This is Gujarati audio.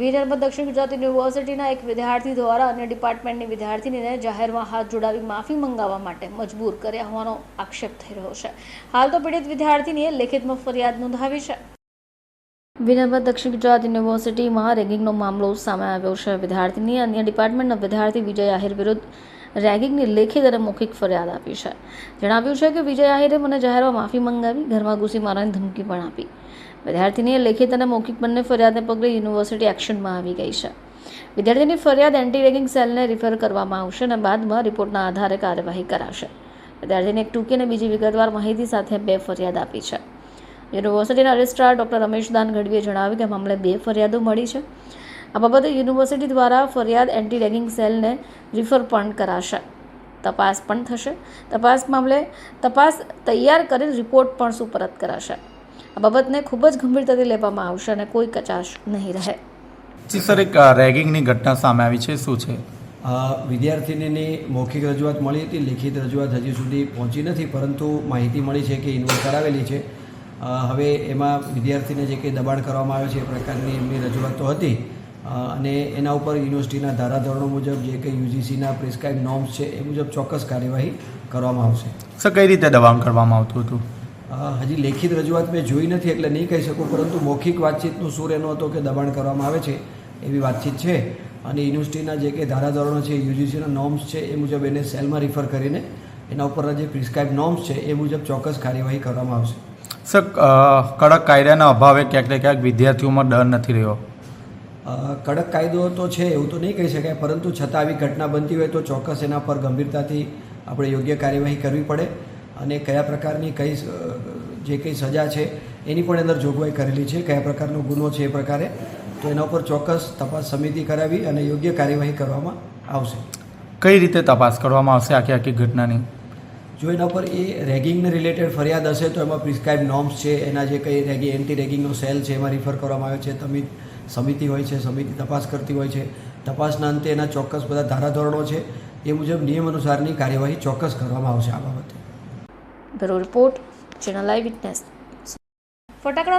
વીર નર્મદ દક્ષિણ ગુજરાત યુનિવર્સિટીના એક વિદ્યાર્થી દ્વારા અન્ય ડિપાર્ટમેન્ટની વિદ્યાર્થીનીને જાહેરમાં હાથ જોડાવી માફી મંગાવવા માટે મજબૂર કર્યા હોવાનો આક્ષેપ થઈ રહ્યો છે. હાલ તો પીડિત વિદ્યાર્થીનીએ લેખિતમાં ફરિયાદ નોંધાવી છે. વીર નર્મદ દક્ષિણ ગુજરાત યુનિવર્સિટીમાં રેગિંગનો મામલો સામે આવ્યો છે. વિદ્યાર્થીની અન્ય ડિપાર્ટમેન્ટના વિદ્યાર્થી વિજય આહિર વિરુદ્ધ રેગિંગની લેખિત અને મૌખિક ફરિયાદ આપી છે. જણાવ્યું છે કે વિજય આહિરે મને જાહેરમાં માફી મંગાવી, ઘરમાં ઘૂસી મારવાની ધમકી પણ આપી. વિદ્યાર્થીનીએ લેખિત અને મૌખિક બંને ફરિયાદને પગલે યુનિવર્સિટી એક્શનમાં આવી ગઈ છે. વિદ્યાર્થીની ફરિયાદ એન્ટી રેગિંગ સેલને રિફર કરવામાં આવશે અને બાદમાં રિપોર્ટના આધારે કાર્યવાહી કરાશે. વિદ્યાર્થીને એક ટૂંકી અને બીજી વિગતવાર માહિતી સાથે 2 ફરિયાદ આપી છે. યુનિવર્સિટીના રજિસ્ટ્રાર ડોક્ટર રમેશ દાનગઢવીએ જણાવ્યું કે મામલે 2 ફરિયાદો મળી છે. આ બાબતે યુનિવર્સિટી દ્વારા ફરિયાદ એન્ટી રેગિંગ સેલને રિફર પણ કરાશે. તપાસ પણ થશે. તપાસ મામલે તપાસ તૈયાર કરીને રિપોર્ટ પણ સુપરત કરાશે. આ બાબતને ખૂબ જ ગંભીરતાથી લેવામાં આવશે અને કોઈ કચાશ નહીં રહે. સર, એક રેગિંગની ઘટના સામે આવી છે, શું છે? વિદ્યાર્થીનીની મૌખિક રજૂઆત મળી હતી. લેખિત રજૂઆત હજી સુધી પહોંચી નથી, પરંતુ માહિતી મળી છે કે ઇન્વોલ્વ કરાવેલી છે. હવે એમાં વિદ્યાર્થીને જે કંઈ દબાણ કરવામાં આવે છે એ પ્રકારની એમની રજૂઆતો હતી અને એના ઉપર યુનિવર્સિટીના ધારાધોરણો મુજબ જે કંઈ યુજીસીના પ્રિસ્ક્રાઇબ નોર્મ્સ છે એ મુજબ ચોક્કસ કાર્યવાહી કરવામાં આવશે. સર, કઈ રીતે દબાણ કરવામાં આવતું હતું? હજી લેખિત રજૂઆત મેં જોઈ નથી એટલે નહીં કહી શકું, પરંતુ મૌખિક વાતચીતનું સૂર એનો હતો કે દબાણ કરવામાં આવે છે એવી વાતચીત છે અને યુનિવર્સિટીના જે કંઈ ધારાધોરણો છે, યુજીસીના નોર્મ્સ છે એ મુજબ એને સેલમાં રિફર કરીને એના ઉપરના જે પ્રિસ્ક્રાઇબ નોર્મ્સ છે એ મુજબ ચોક્કસ કાર્યવાહી કરવામાં આવશે. સર, કડક કાયદાના અભાવે ક્યાંક ને ક્યાંક વિદ્યાર્થીઓમાં ડર નથી રહ્યો? કડક કાયદો તો છે એવું તો નહીં કહી શકાય, પરંતુ છતાં આવી ઘટના બનતી હોય તો ચોક્કસ એના પર ગંભીરતાથી આપણે યોગ્ય કાર્યવાહી કરવી પડે અને કયા પ્રકારની કઈ જે કંઈ સજા છે એની પણ અંદર જોગવાઈ કરેલી છે, કયા પ્રકારનો ગુનો છે એ પ્રકારે, તો એના ઉપર ચોક્કસ તપાસ સમિતિ કરાવી અને યોગ્ય કાર્યવાહી કરવામાં આવશે. કઈ રીતે તપાસ કરવામાં આવશે આખી ઘટનાની? જો એના પર એ રેગિંગને રિલેટેડ ફરિયાદ હશે તો એમાં પ્રિસ્ક્રાઇબ નોર્મ્સ છે, એના જે કંઈ એન્ટી રેગિંગનો સેલ છે એમાં રિફર કરવામાં આવે છે. સમિતિ હોય છે, સમિતિ તપાસ કરતી હોય છે. તપાસના અંતે એના ચોક્કસ બધા ધારાધોરણો છે એ મુજબ નિયમ અનુસારની કાર્યવાહી ચોક્કસ કરવામાં આવશે આ બાબતે. બ્યુરો રિપોર્ટ, ચેનલ આઈ વિટનેસ. ફટાકડા